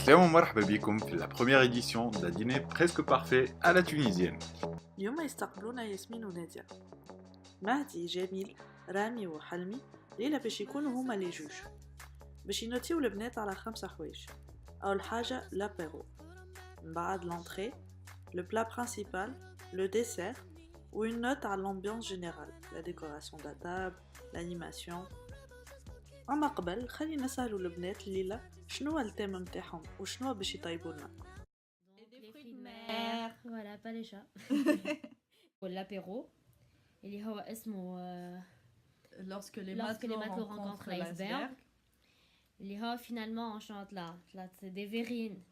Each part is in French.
Assalamu مرحبا بكم في la première édition d'un dîner presque parfait à la tunisienne. اليوم يستقبلونا ياسمين ونادية مهدي جميل رامي وحلمي ليلة باش يكونوا هما لي جوج باش ينوتيو البنات على 5 حوايج. أول حاجة لابيرو، من بعد l'entrée, le plat principal, le dessert ou une note à l'ambiance générale, la décoration de la table, l'animation. أما قبل خلينا نسألوا البنات الليلة شنو التيم متاعهم وشنو باش يطيبولنا. Les fruits de mer. Voilà, pas les chats. L'apéro. اللي هو اسمه Lorsque les Lorsque les matelots matelots rencontrent rencontrent l'iceberg. اللي هو finalement on chante là c'est des verrines.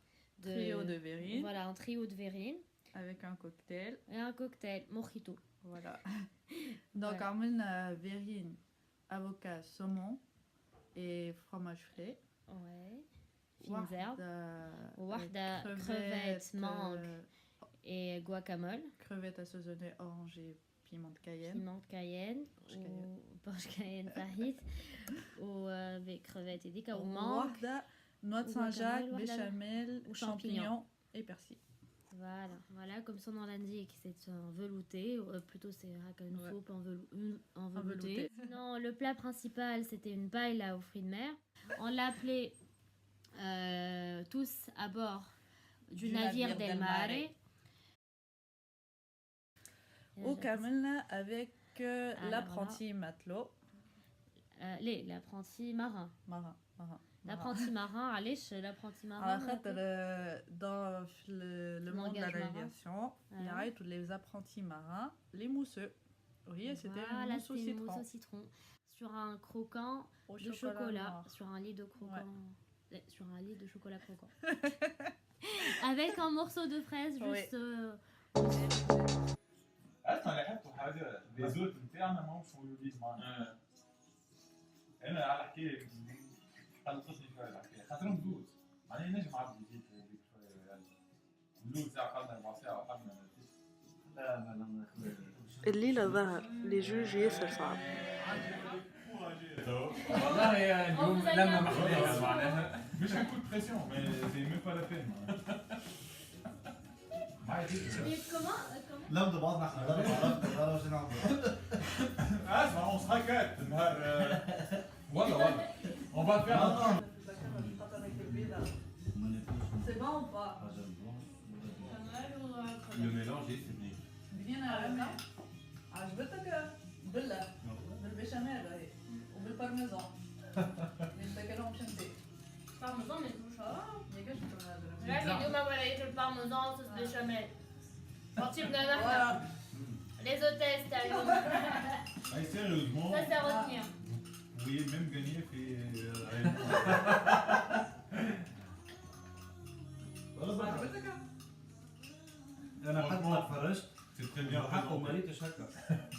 Trio de verrines. Voilà, un trio de verrines. Avec un cocktail. Et un cocktail, mojito. Voilà. Donc, Ouais. on verrine, avocat, saumon et fromage frais. Ouais. Fines herbes. Wahda, crevettes, mangue et guacamole. Crevettes assaisonnées orange et piment de Cayenne. Piment de Cayenne. Poche Cayenne tahit. Ou avec crevettes et des ou mangue. Wahda, noix de Ou Saint-Jacques, guacamole, béchamel, ou champignons et persil. Voilà, comme son nom l'indique, c'est un velouté, plutôt c'est une soupe en velouté. Non, le plat principal c'était une paella aux fruits de mer. On l'appelait tous à bord du navire del Mare. Ou Kamel avec l'apprenti matelot. L'apprenti marin. Marin. L'apprenti marin, allez, l'apprenti marin. Dans le monde de la navigation, il y a tous les apprentis marins, les mousseux. Oui, c'était une mousse au citron. Sur un croquant de chocolat. Sur un lit de croquant. Ouais. Sur un lit de chocolat croquant. Avec un morceau de fraise juste. اصلا لاحظتوا حاجه الزيوت بتاعنا ما هوش موجودين معنا. انا على حكايه قلقتني شويه الحكايه خاطرهم زوز معناها نجم عبد يجيب هذيك شويه يعني اللوز ساعه قعدنا 4 ساعات وحنا لا الليلة ظهر لي جوج ياسر صعب. والله يا اليوم لما محليها معناها مش هنكون بريسيون مي سي ميم با لا بين لم بعضنا احنا ضربنا وش نعمل اسمع اون سera 4 نهار والله اون va faire C'est bon ou pas? le mélange est fini. بنينا عرفنا عجبتك بالله بالبشاميل هي وبالبارميزان اللي تاكلهم شنتي Parmesan, mais tout ça. يا كاش Là, j'ai dit, ma voilà, le parmesan, sauce béchamel. Parti de la Voilà. Les hôtesses, t'as eu. Ay, sérieusement, Ça, c'est à retenir. vous pourriez même gagner في عجبتك؟ انا حتى ما تفرجت c'est très bien حقه présenté. مريتش هكا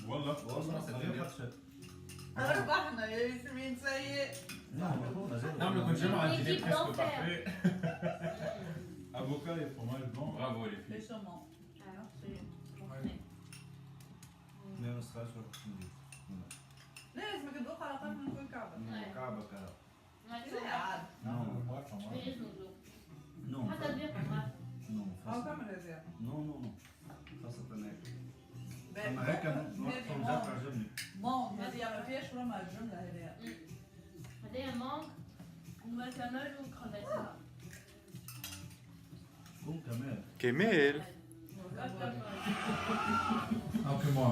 والله والله c'est très صدق bien. حتى ربحنا يا ياسمين سيء نعملوا كل جمعة Une ديني équipe presque d'enfer. parfait. Avocat et fromage blanc, bravo les Les filles. saumons. Alors, c'est لا نصراش ولا لازم تدوق على طرف من كل كعبة. كعبة كعبة لا عاد. Non, moi, fromage. Mais les noodles. نو Ah, t'as bien, bref. نو أو كمل هذا. نو خاصة هيك باهي. اما هيك هذه فرمجات عجبني مون هذه ما فيهاش فما الجملة هذه. هذايا مانك ومكامل وكرفات. شكون كمال كمال Ou que moi.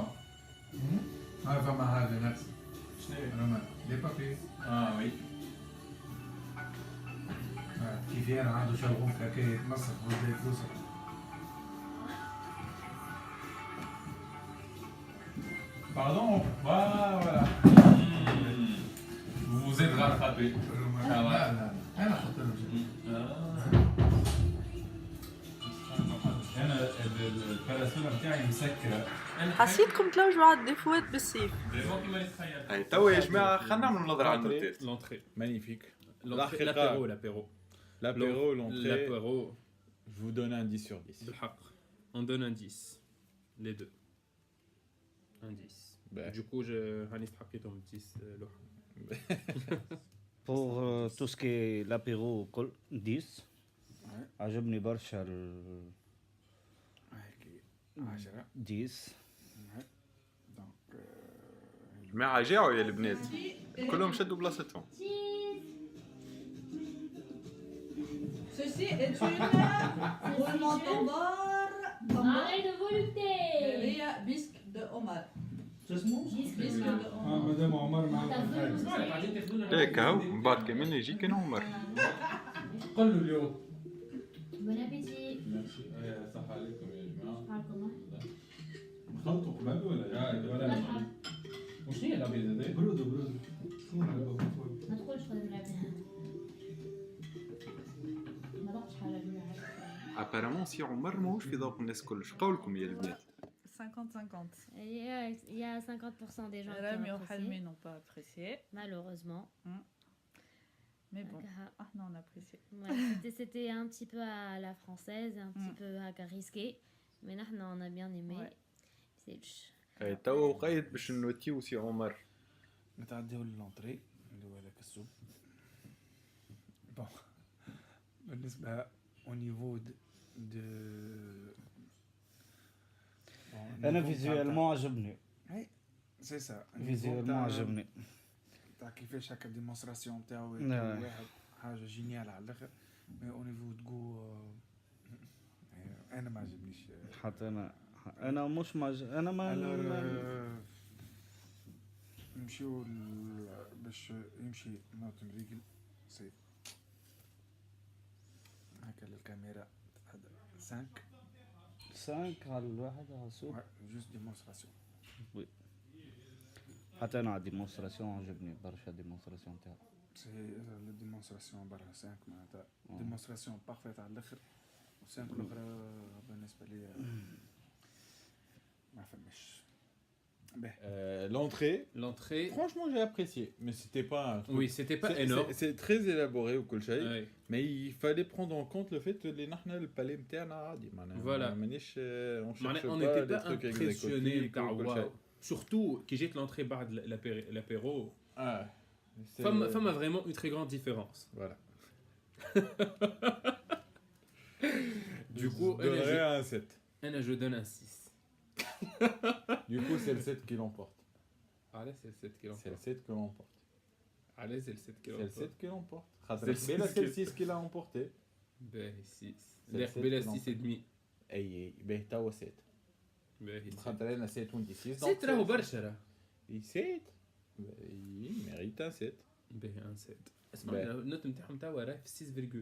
Ah, va m'arrêter, merci. Romain, les papiers. Ah oui. كيف انا عنده شغل كاكي يتنصف ويدي فلوسه. Pardon. Voilà. Vous vous êtes rattrapé. لا لا انا احط له شيء. انا الباراسولا بتاعي مسكره. حسيتكم تلوجوا على الديفوات بالسيف. دايما كيما نتخيل. هاي توا يا جماعة خلينا نعملوا نظرة على النوتات. L'entrée. Magnifique. L'entrée, الحقيقة l'apéro. l'apéro, l'entrée. L'apéro, Je vous donne un 10 sur 10. بالحق. On donne un 10. Les deux. Un 10. Ben. Du coup, راني استحقيتهم 10 لوحة. Pour tout ce qui est l'apéro, 10. عجبني برشا هيك 10 10. دونك الماعة جاعوا يا البنات كلهم شدوا بلاصتهم. Ceci est une roulement tambour. Arrête de volupté. هي بيسك دو عمر. شو اسمه؟ بيسك دو عمر. مدام عمر مع بعدين تاخذونا هيك هو من بعد كمان يجي كان عمر. قل له اليوم Bon appétit. ماشي صح عليكم يا جماعه. Comment? خلطوا قبل ولا وشنو هي الابيض هذا؟ برودو ما تقولش خذ العباد. ما ضغطش حاجة منها. ابارامون سي عمر ماهوش في ذوق الناس كلش. قولكم يا البنات. 50-50. Il y a 50% des gens qui Rami ont ou Halmi apprécié. n'ont pas apprécié. Malheureusement. Mais bon, Ah, non, on a apprécié. ouais, c'était un petit peu à la française, un petit peu risqué. Mais là, on a bien aimé. Ouais. C'est تو قايد باش نوتيو سي عمر. نتعداو للونطري اللي هو هذاك السوب. بون بالنسبة au niveau de انا فيزيوالمون عجبني. سي سا فيزيوالمون عجبني. تاع كيفاش هكا ديمونستراسيون نتاعو نعم. واحد حاجة جينيال على الاخر. مي او نيفو تقو انا ما عجبنيش. حتى انا مش انا ما نمشيو باش يمشي نوتن ريجل سي هكا للكاميرا تتحدى 5 على الواحد على السوق. جوست ديمونستراسيون. وي حتى انا على ديمونستراسيون عجبني برشا ديمونستراسيون تاعو. سي لا ديمونستراسيون برا 5 معناتها ديمونستراسيون بارفيت على الاخر. و5 الاخرى بالنسبه لي ما فهمش. L'entrée, franchement j'ai apprécié, mais c'était pas un truc. Oui, c'était pas énorme. C'est très élaboré au Kolchaï, Ouais. mais il fallait prendre en compte le fait que les nahna le palais mterna adi. Voilà. On cherche On pas n'était des pas trucs impressionné exotiques par au Kolchaï. waouh. Surtout qui jette l'entrée barre de l'apéro. Ah, Femme a vraiment une très grande différence. Voilà. Du coup, je donnerais un 7. Je donne un 6. Du coup, c'est le 7 qui l'emporte. Allez, c'est le 7 qui C'est le l'emporte. 7 qui l'emporte. Allez, c'est le 7 qui C'est le l'emporte. 7 qui l'emporte. C'est Mais là, c'est le 6 qui l'a emporté. Ben 6. C'est le L'air 7 bel qui 6 et demi. اي باهي توا 7 Ben خاطر انا 7 وانت 6 7 راهو برشا راه. 7 il mérite un 7. Ben un 7. اسمع Ben. النوت نتاعهم توا راه في 6,2.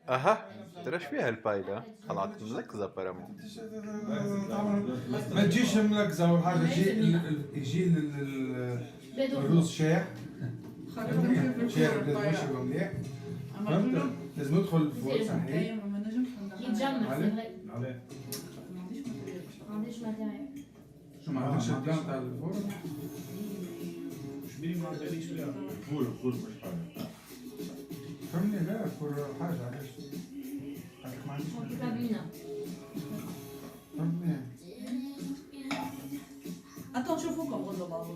اها ترى اش فيها البايلة طلعت ملكزة برامج. ما تجيش ملكزة اول حاجة يجي الروز شاع. شاع ماشي مليح. فهمت؟ لازم ندخل الفور صحيح. يتجمع سي فري. علاه؟ ما عنديش ماتيريال. شو ما عندكش البلان تاع الفور؟ شبيه ما عندنيش فيها فول مش حاجه فهمني لا الفور حاجة علاش؟ ما عنديش كابينة. فهمني. Attends, شوفوكم غدوا بعض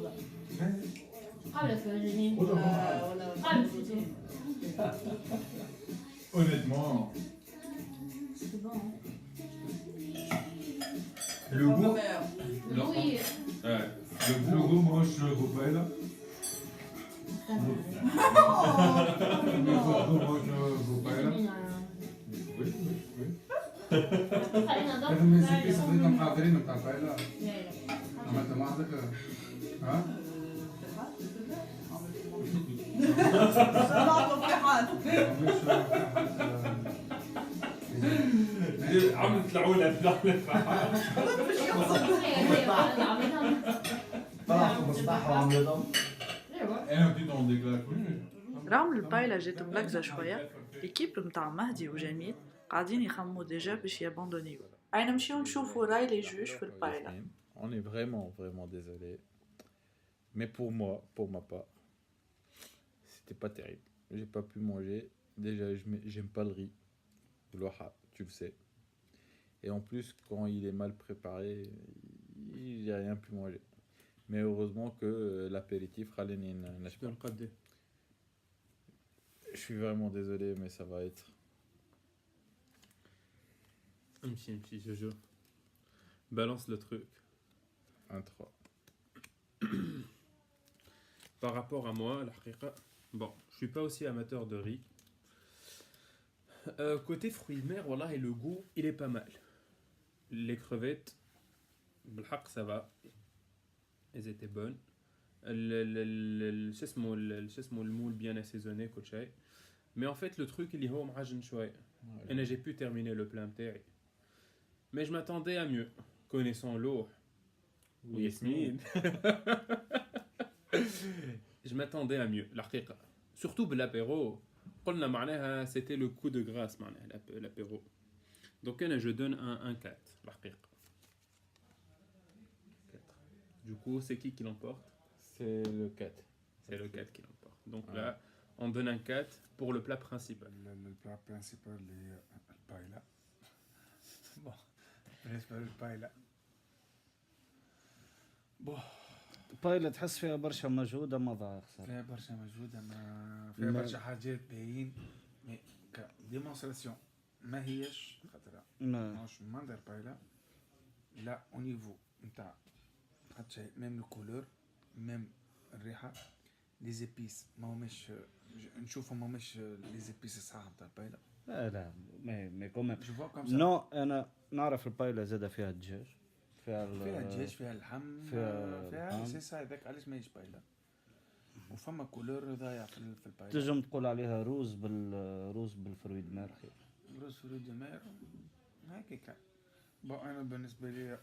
قبل فاجئين. ولا قبل فاجئين. Honnêtement, C'est bon. le goût, Oui. le goût moi je le goût pas là. Oui, oui. خلينا نضرب. لازم نسيب صديقنا محاضرين بتاع الفايلة. عملت معك ها؟ عملت العولة طلع في المصباح وعملتهم. انا بديت on déclare. رغم البايلة جات ملكزة شوية، ليكيب متاع مهدي وجميل قاعدين يخمموا ديجا باش ياباندونيو. أين نمشيو نشوفوا راي لي جوج في البايلة. On est vraiment désolé. Mais pour ma part, c'était pas terrible. J'ai pas pu manger. Déjà, j'aime pas le riz. Loha, tu le sais. Et en plus, quand il est mal préparé, j'ai rien pu manger. Mais heureusement que l'apéritif, Je peux le coder. je suis vraiment désolé, mais ça va être Un petit Jojo. Balance le truc. 1-3. Par rapport à moi, la haqiqa, bon, je suis pas aussi amateur de riz. Côté fruits de mer, voilà, et le goût, il est pas mal. Les crevettes, بالحق, ça va. Elles étaient bonnes. شو اسمه المول bien assaisonné, كل شيء. Mais en fait, le truc, il est هو معجن شوية. Et j'ai pu terminer le plat متاعي. Mais je m'attendais à mieux. Connaissant l'eau. Oui, Yasmine. Je m'attendais à mieux, l'haqiqa. Surtout l'apéro. قلنا معناها c'était le coup de grâce معناها l'apéro. Donc je donne un 4, l'haqiqa. 4. Du coup, c'est qui l'emporte? C'est le 4. C'est le 4 qui l'emporte. Donc là, on donne un 4 pour le plat principal. Le plat principal est le paella. Bon, بالنسبة للبايلا بايلا تحس فيها برشا مجهود اما ضاع خسارة. فيها برشا مجهود اما فيها برشا حاجات باين مي كديمونستراسيون ما هيش خاطر ماهوش مندر بايلا لا او نيفو نتاع حتى شيء ميم الكولور ميم الريحه لي زيبيس ماهمش نشوفهم ماهمش لي زيبيس الصحاح نتاع البايلا. لا مي كوميم نو انا نعرف البايلا زاده فيها الدجاج فيها الدجاج فيها اللحم فيها سي هذاك علاش ماهيش بايلا وفما كولور ضايع في البايلا. تنجم تقول عليها روز بالفروي د مير خير. روز فروي د مير هكاك. بون انا بالنسبه لي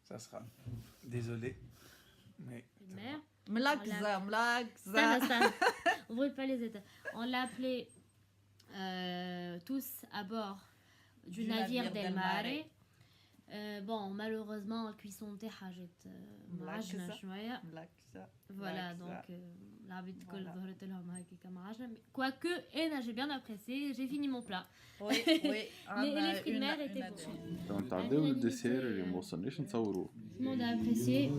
ça sera désolé mais ملاكزة on brûle pas les étapes. On l'a appelé tous à bord du navire del Mare. Bon, malheureusement la cuisson تاعها جات معجنة شوية. Voilà, donc l'arbitre الكل ظهرت لهم هكاك معجنة. Quoique, j'ai bien apprécié, j'ai fini mon plat. Oui. Les fruits de mer étaient bons. نتعداو للديسير اللي ما وصلناش نصوروه. Tout le monde a apprécié.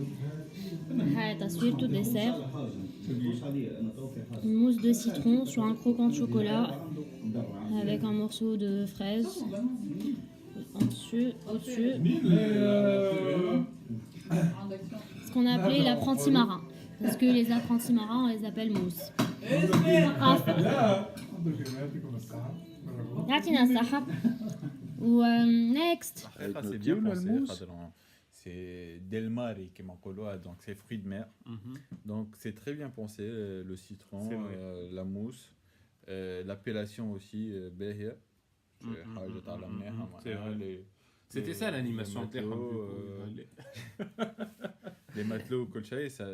Surtout dessert. Une mousse de citron sur un croquant de chocolat avec un morceau de fraise au-dessus. Ce qu'on a appelé l'apprenti marin. Parce que les apprentis marins, on les appelle mousse. Next. C'est bien pensé. C'est del mare qui m'en donc c'est fruits de mer. Donc c'est très bien pensé, le citron, la mousse, l'appellation aussi, Behia. C'était ça l'animation. Les matelots, colchaï, ça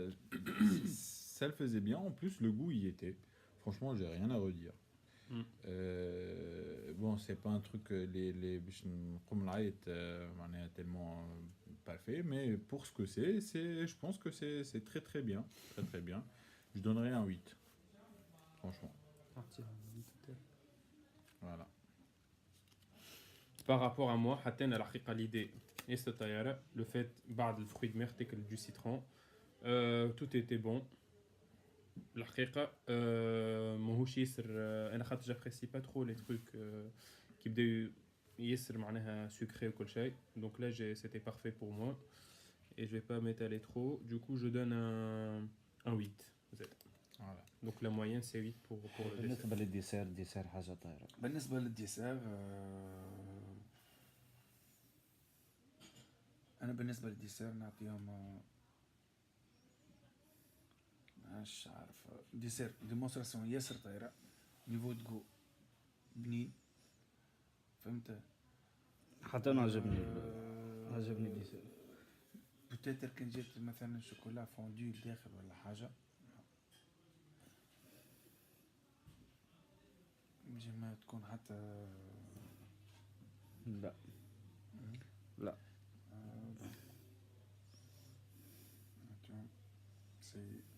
le faisait bien. En plus, le goût y était. Franchement, j'ai rien à redire. Bon, c'est pas un truc les tellement parfait, mais pour ce que je pense que c'est très très bien, très bien. Je donnerais un 8, franchement. Voilà. Par rapport à moi, حتى الحقيقة l'idée est الطيارة, le fait بعد الفruit de mer تاكل du citron, tout était bon. الحقيقة ماهوش ياسر أنا خاطر j'apprécie pas trop les trucs qui بداو ياسر معناها sucré ou كل شيء. Donc là c'était parfait pour moi et je vais pas m'étaler trop. Du coup je donne un 8. Voilà. Donc la moyenne c'est 8 pour le dessert. بالنسبة للديسير حاجة طايرة. بالنسبة للديسير أنا بالنسبة للديسير نعطيهم مش عارف ديسير ديمونستراسيون ياسر طايرة نيفو دغو بنين فهمت. حتى أنا عجبني ديسير. بوتيتر كان جات مثلا شوكولا فوندو الداخل ولا حاجة مش ما تكون حتى لا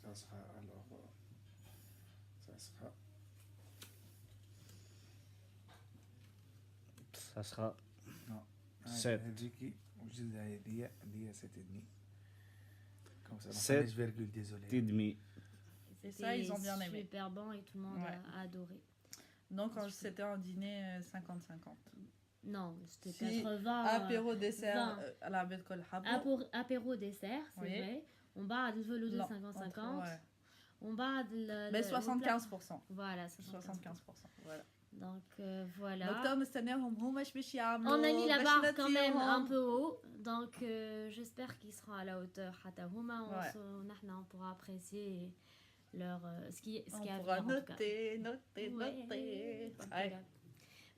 ça sera alors ça sera non 7 هذيكي وجد هذه 7.5 comme ça 7,2 désolé. demi. C'est ça, ils ont bien aimé. Super bon et tout le monde a adoré. Donc c'était un dîner 50-50. Non, c'était Si, 80. apéro dessert, à la bête kol habo. Apéro dessert, c'est vrai. On bat le velo de 50-50. Ouais. On bat mais 75%. Voilà, 75%. Voilà. Donc voilà. On a mis la barre quand même un peu haut. Donc j'espère qu'ils seront à la hauteur. On pourra apprécier leur ce qui on a pourra à noter.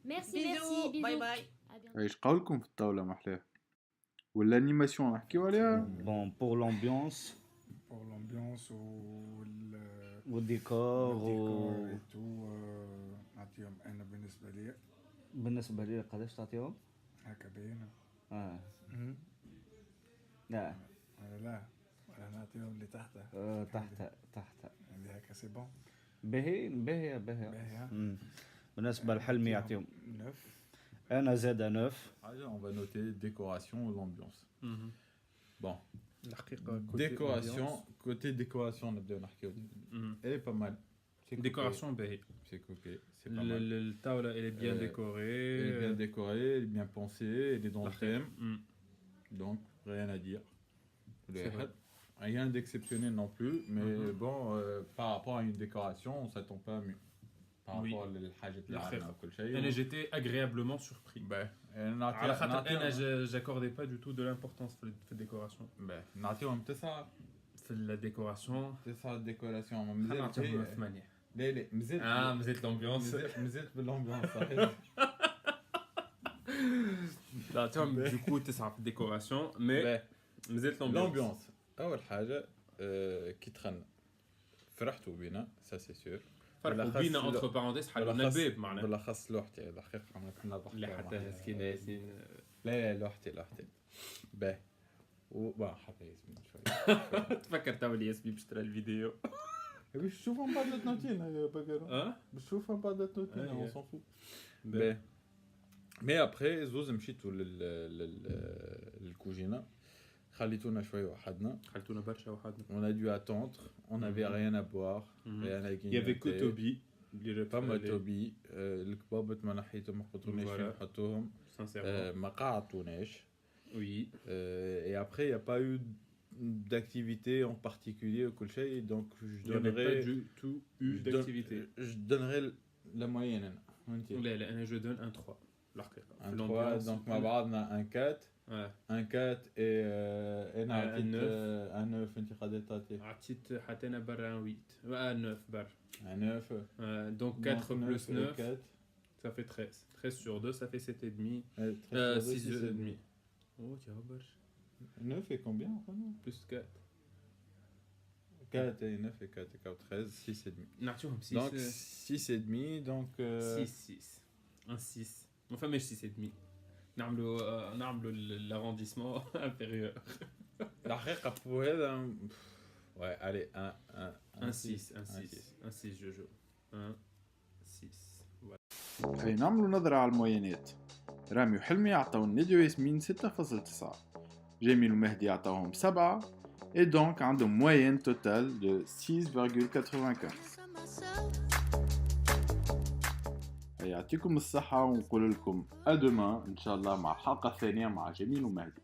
Merci, bisous, bisous. bye bye. ايش قولكم في الطاولة محلاه ولا انيماسيون نحكيو عليها Bon, pour l'ambiance, والديكور et tout نعطيهم انا بالنسبة لي بالنسبة لي قداش تعطيهم؟ هكا باينة لا لا نعطيهم اللي تحتها تحت اللي هكا سي بون باهية بالنسبة لحلمي يعطيهم 9 أنا زاد 9. On va noter décoration ou l'ambiance. Bon. Côté décoration, on a bien marqué. Elle est pas mal. Décoration, c'est coquet. C'est pas mal. Le taoula, elle est bien décorée. Elle est bien décorée, elle est bien pensée, elle est dans le thème. Donc, rien à dire. Rien d'exceptionnel non plus, mais bon, par rapport à une décoration, on ne s'attend pas à mieux. Par rapport à l'hajat. J'étais agréablement surpris. J'accordais pas du tout de l'importance à la décoration. La décoration. C'est ça, la décoration. مزيت l'ambiance. مزيت بالامبيونس صحيح. لا تمام du coup تسعة في الديكوراسيون mais مزيت l'ambiance. أول حاجة كي دخلنا فرحتوا بينا ça c'est sûr. فرحوا بينا entre parenthèses حلونا الباب معنا. بالأخص لوحتي الحقيقة كنا ضحكنا. اللي حتى مسكين ياسين. لا لوحتي. باهي. وبا حتى ياسمين شوي. تفكر تعمل ياسمين باش ترى الفيديو. باش تشوفهم بعد النوتين يا بقرة. باش تشوفهم بعد النوتين on s'en fout. باهي. Mais après زوز مشيتوا للكوجينة. خليتونا شوي وحدنا. خليتونا برشا وحدنا. On a dû attendre. On n'avait rien à boire. Rien à Il y avait que Toby. Pas mal Toby. الكبابط ما نحيتهم ما قطروناش فين نحطوهم. ما قعدتوناش. Oui. Et après il n'y a pas eu d'activité en particulier ou كل شيء donc je donnerais. Il n'y avait pas du tout eu d'activité. Je donnerais la moyenne أنا. لا أنا je donne un 3. Un 3 donc مع بعضنا un 4. Un 4 et انا عطيت un 9 انت خديت عطيت حتى انا برا un 8 un 9 برا un 9 donc 4 plus 9 ça fait 13 13 sur 2 ça fait 7 et demi 6 et demi oh tiens برشا 9 et combien plus 4 4 et 9 et 4 et 13 6 et demi نعطيهم 6 donc 6 et demi donc 6 un 6 enfin mais 6 et demi نعملوا l'arrondissement inférieur. الحقيقة pour هذا ouais allez un 6 je joue 1 6 voilà. خلينا نعملوا نظرة على الموينات. رامي وحلمي عطاو الندى وياسمين 6.9. جميل ومهدي عطاوهم 7 et donc عندهم moyenne totale de 6.95. يعطيكم الصحة ونقول لكم أدوما إن شاء الله مع الحلقة الثانية مع جميل ومهدي.